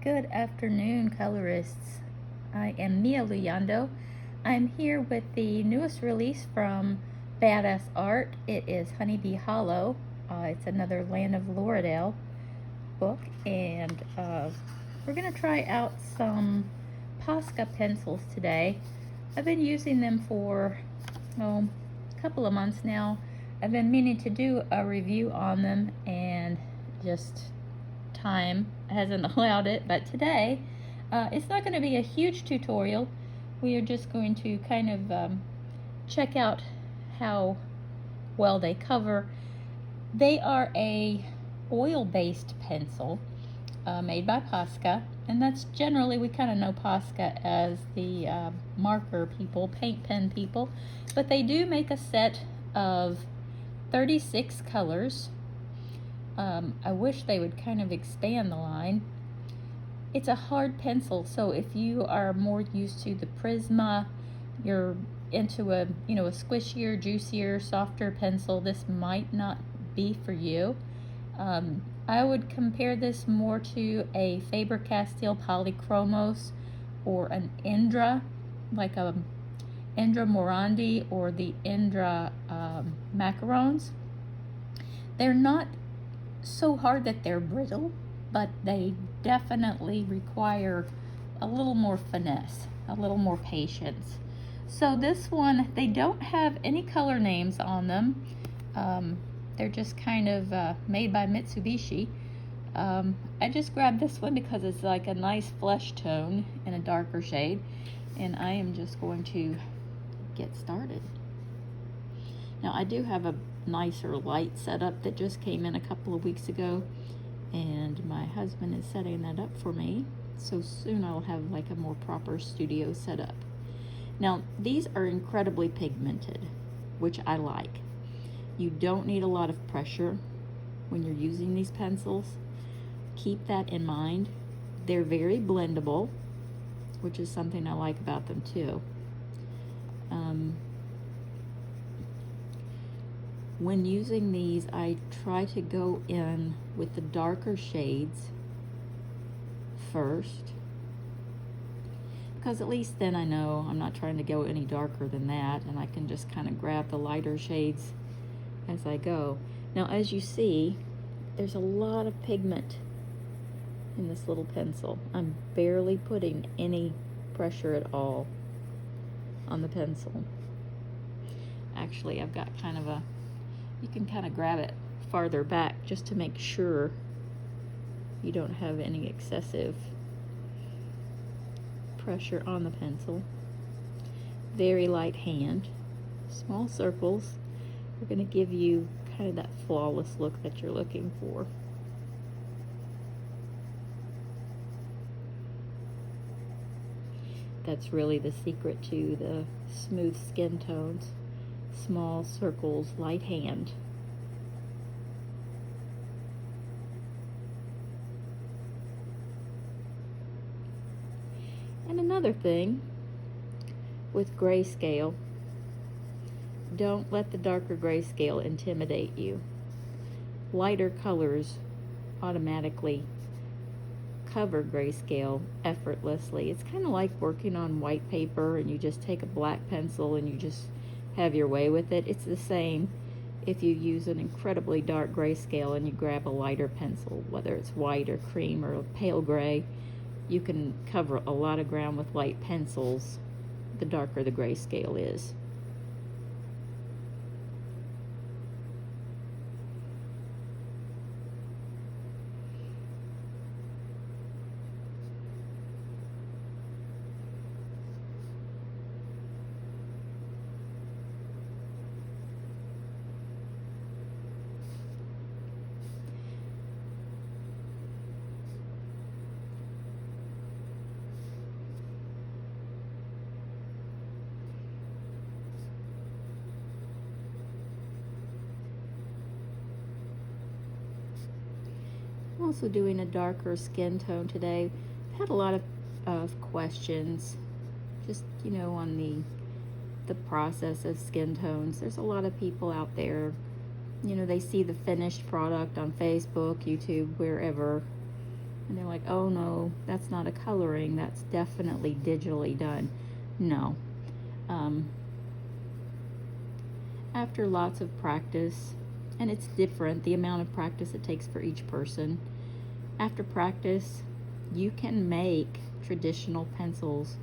Good afternoon, colorists. I am Mia Luyando. I'm here with the newest release from Badass Art. It is Honeybee Hollow. It's another Land of Loredale book, and we're going to try out some Posca pencils today. I've been using them for a couple of months now. I've been meaning to do a review on them, and just time hasn't allowed it. But today it's not going to be a huge tutorial. We are just going to kind of check out how well they cover. They are a oil-based pencil made by Posca, and that's generally, we kind of know Posca as the marker people, paint pen people, but they do make a set of 36 colors. I wish they would kind of expand the line. It's a hard pencil, so if you are more used to the Prisma, you're into a squishier, juicier, softer pencil, this might not be for you. I would compare this more to a Faber-Castell Polychromos or an Indra, like a Indra Morandi or the Indra macarons. They're not so hard that they're brittle, but they definitely require a little more finesse, a little more patience. So this one, they don't have any color names on them. They're just kind of made by Mitsubishi. I just grabbed this one because it's like a nice flesh tone in a darker shade, and I am just going to get started. Now I do have a nicer light setup that just came in a couple of weeks ago, and my husband is setting that up for me, so soon I'll have like a more proper studio setup. Now these are incredibly pigmented, which I like. You don't need a lot of pressure when you're using these pencils. Keep that in mind. They're very blendable, which is something I like about them too. When using these, I try to go in with the darker shades first, because at least then I know I'm not trying to go any darker than that, and I can just kind of grab the lighter shades as I go. Now, as you see, there's a lot of pigment in this little pencil. I'm barely putting any pressure at all on the pencil. Actually, I've got kind of a, you can kind of grab it farther back just to make sure you don't have any excessive pressure on the pencil. Very light hand. Small circles are going to give you kind of that flawless look that you're looking for. That's really the secret to the smooth skin tones. Small circles, light hand. And another thing with grayscale, don't let the darker grayscale intimidate you. Lighter colors automatically cover grayscale effortlessly. It's kind of like working on white paper and you just take a black pencil and you just have your way with it. It's the same if you use an incredibly dark grayscale and you grab a lighter pencil, whether it's white or cream or pale gray. You can cover a lot of ground with light pencils, the darker the grayscale is. I'm also doing a darker skin tone today. I've had a lot of questions just, on the process of skin tones. There's a lot of people out there, they see the finished product on Facebook, YouTube, wherever, And they're like, oh no, that's not a coloring, that's definitely digitally done. No. After lots of practice, and it's different, the amount of practice it takes for each person. After practice, you can make traditional pencils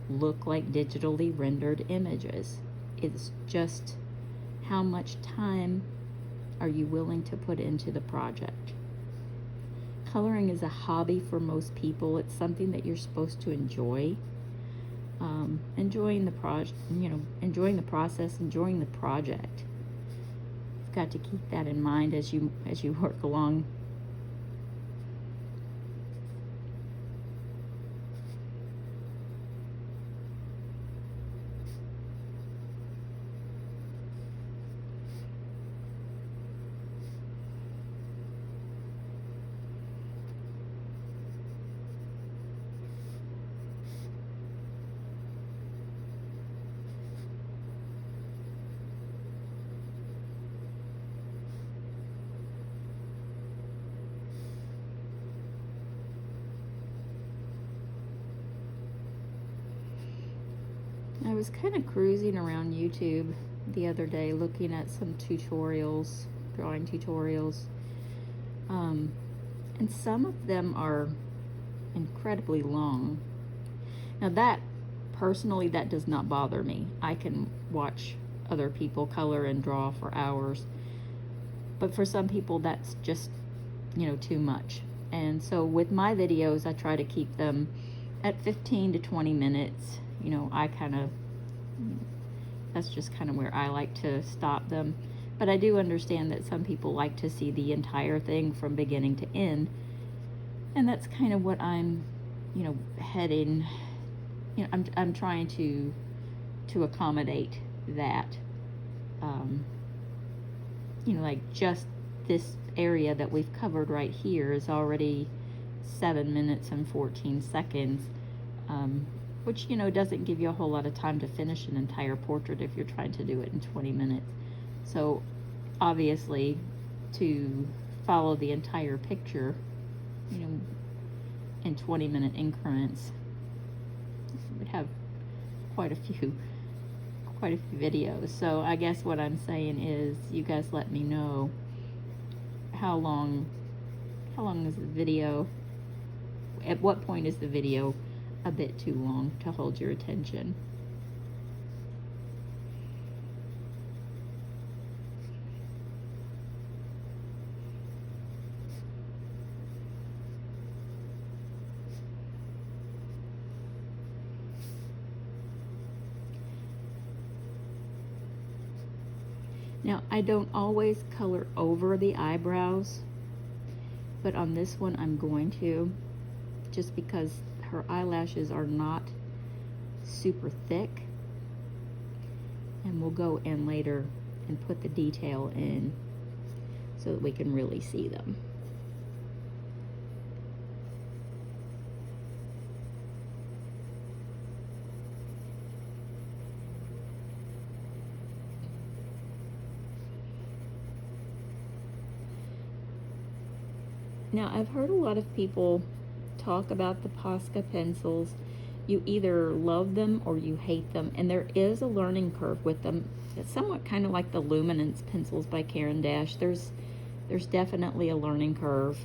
look like digitally rendered images. It's just how much time are you willing to put into the project. Coloring is a hobby for most people. It's something that you're supposed to enjoy. Enjoying the project, enjoying the process, enjoying the project. You've got to keep that in mind as you work along. I was kind of cruising around YouTube the other day looking at some tutorials, drawing tutorials, and some of them are incredibly long. Now that, personally, that does not bother me. I can watch other people color and draw for hours, but for some people that's just, too much. And so with my videos, I try to keep them at 15 to 20 minutes. That's just kind of where I like to stop them. But I do understand that some people like to see the entire thing from beginning to end. And that's kind of what I'm, heading, I'm trying to accommodate that. Like just this area that we've covered right here is already 7 minutes and 14 seconds. Which, doesn't give you a whole lot of time to finish an entire portrait if you're trying to do it in 20 minutes. So obviously, to follow the entire picture, in 20-minute increments, would have quite a few videos. So I guess what I'm saying is, you guys let me know how long is the video, at what point is the video a bit too long to hold your attention. Now, I don't always color over the eyebrows, but on this one I'm going to, just because her eyelashes are not super thick, and we'll go in later and put the detail in so that we can really see them. Now, I've heard a lot of people talk about the Posca pencils. You either love them or you hate them, and there is a learning curve with them. It's somewhat kind of like the Luminance pencils by Caran d'Ache. There's definitely a learning curve.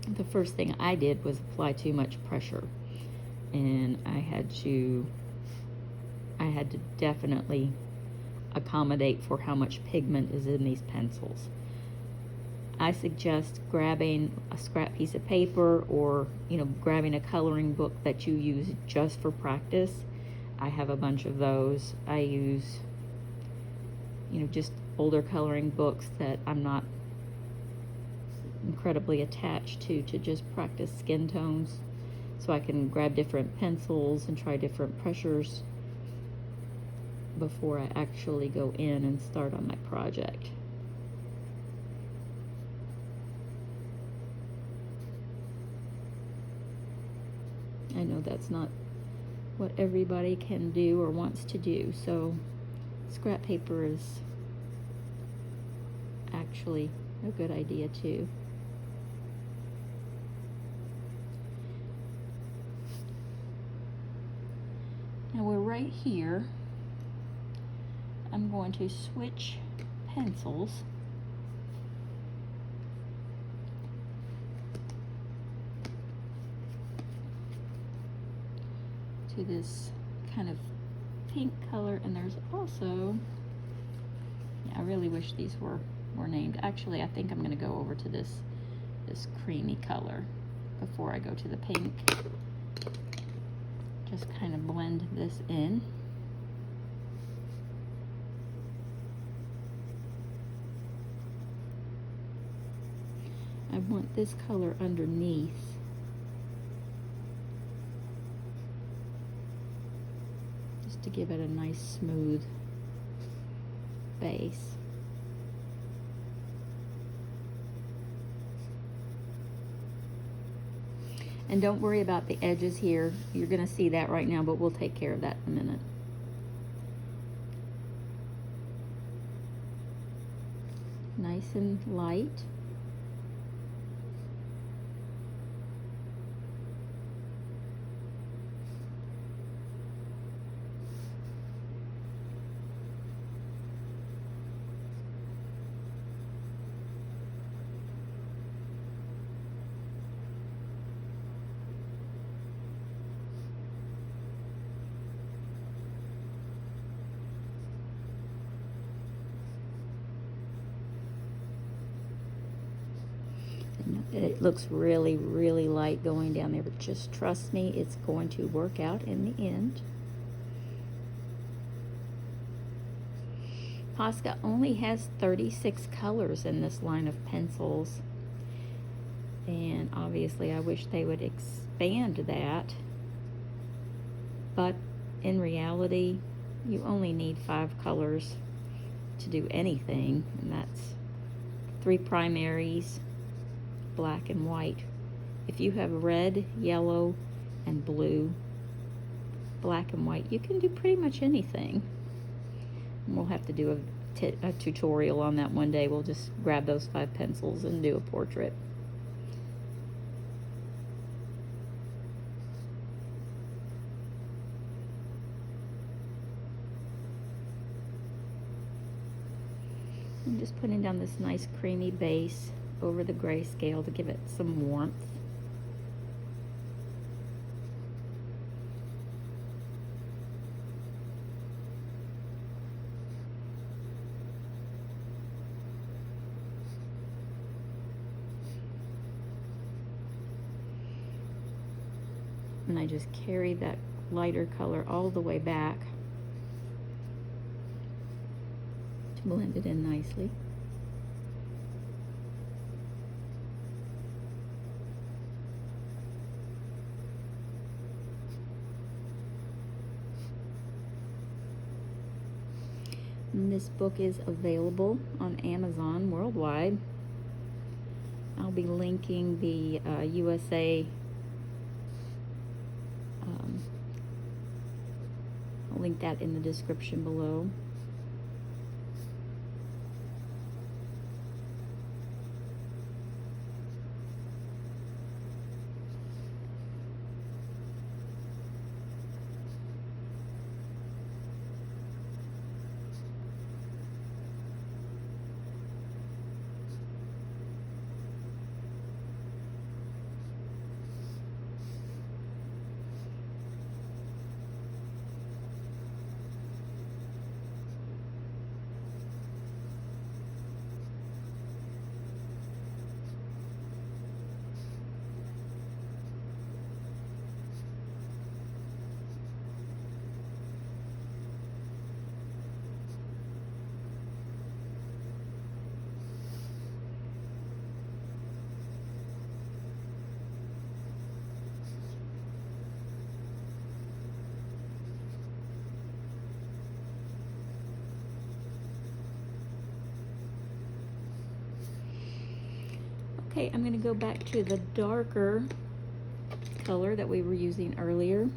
The first thing I did was apply too much pressure, and I had to definitely accommodate for how much pigment is in these pencils. I suggest grabbing a scrap piece of paper, or grabbing a coloring book that you use just for practice. I have a bunch of those. I use just older coloring books that I'm not incredibly attached to just practice skin tones, so I can grab different pencils and try different pressures before I actually go in and start on my project. I know that's not what everybody can do or wants to do, so scrap paper is actually a good idea too. Now we're right here. I'm going to switch pencils. To this kind of pink color, and there's also, yeah, I really wish these were named. Actually, I think I'm going to go over to this creamy color before I go to the pink. Just kind of blend this in. I want this color underneath. Just to give it a nice smooth base. And don't worry about the edges here. You're going to see that right now, but we'll take care of that in a minute. Nice and light. It looks really, really light going down there, but just trust me, it's going to work out in the end. Posca only has 36 colors in this line of pencils, and obviously I wish they would expand that, but in reality you only need 5 colors to do anything, and that's 3 primaries, black and white. If you have red, yellow, and blue, black and white, you can do pretty much anything. And we'll have to do a tutorial on that one day. We'll just grab those 5 pencils and do a portrait. I'm just putting down this nice creamy base over the grayscale to give it some warmth. And I just carry that lighter color all the way back to blend it in nicely. And this book is available on Amazon worldwide. I'll be linking the USA. I'll link that in the description below. Okay, I'm going to go back to the darker color that we were using earlier.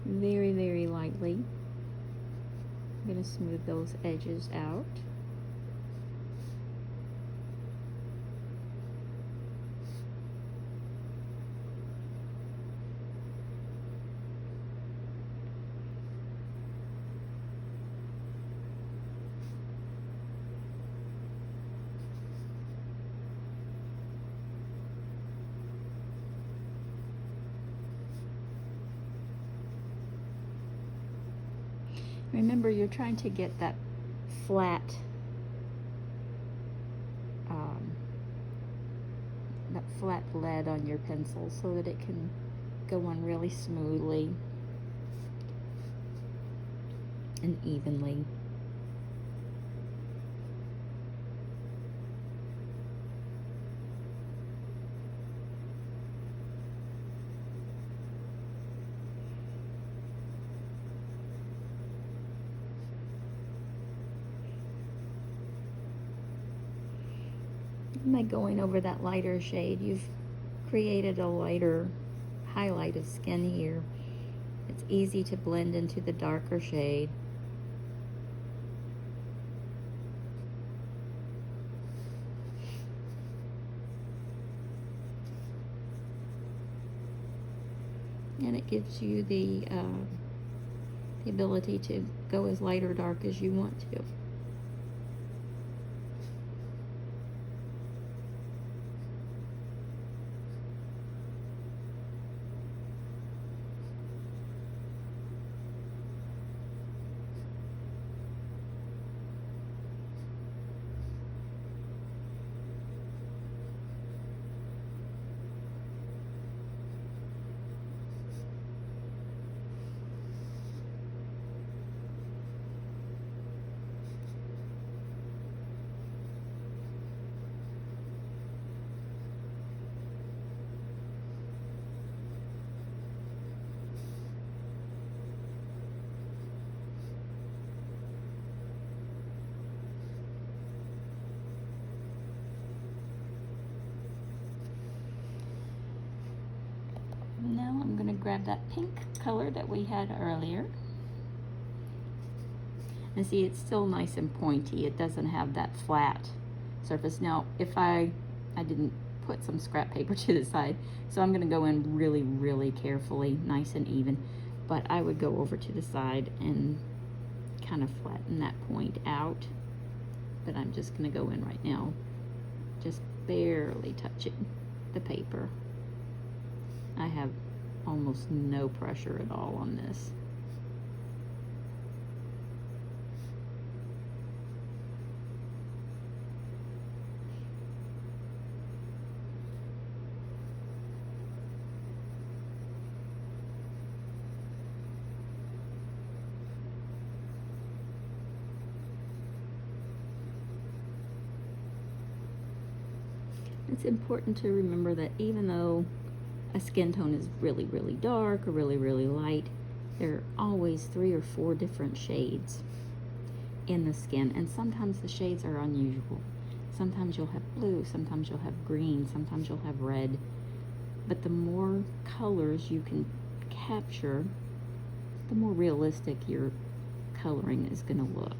Very, very lightly. I'm going to smooth those edges out. Remember, you're trying to get that flat lead on your pencil so that it can go on really smoothly and evenly. By going over that lighter shade, you've created a lighter highlight of skin here. It's easy to blend into the darker shade. And it gives you the ability to go as light or dark as you want to. Now I'm going to grab that pink color that we had earlier. And see, it's still nice and pointy. It doesn't have that flat surface. Now, if I didn't put some scrap paper to the side, so I'm going to go in really, really carefully, nice and even. But I would go over to the side and kind of flatten that point out. But I'm just going to go in right now, just barely touching the paper. I have almost no pressure at all on this. It's important to remember that even though a skin tone is really, really dark or really, really light, there are always 3 or 4 different shades in the skin, and sometimes the shades are unusual. Sometimes you'll have blue, sometimes you'll have green, sometimes you'll have red. But the more colors you can capture, the more realistic your coloring is going to look.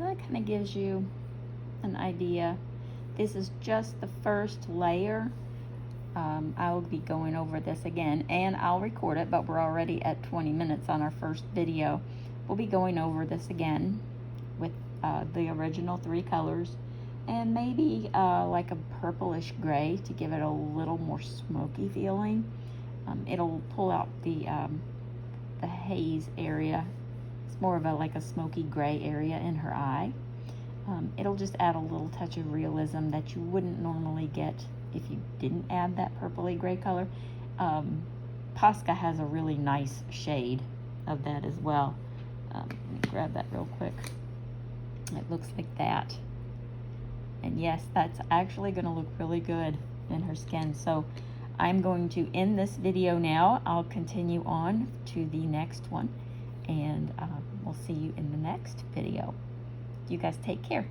So that kind of gives you an idea. This is just the first layer. I'll be going over this again, and I'll record it, but we're already at 20 minutes on our first video. We'll be going over this again with the original 3 colors, and maybe like a purplish gray to give it a little more smoky feeling. It'll pull out the haze area. It's more of like a smoky gray area in her eye. It'll just add a little touch of realism that you wouldn't normally get if you didn't add that purpley gray color. Posca has a really nice shade of that as well. Let me grab that real quick. It looks like that. And yes, that's actually going to look really good in her skin. So I'm going to end this video now. I'll continue on to the next one, and we'll see you in the next video. You guys take care.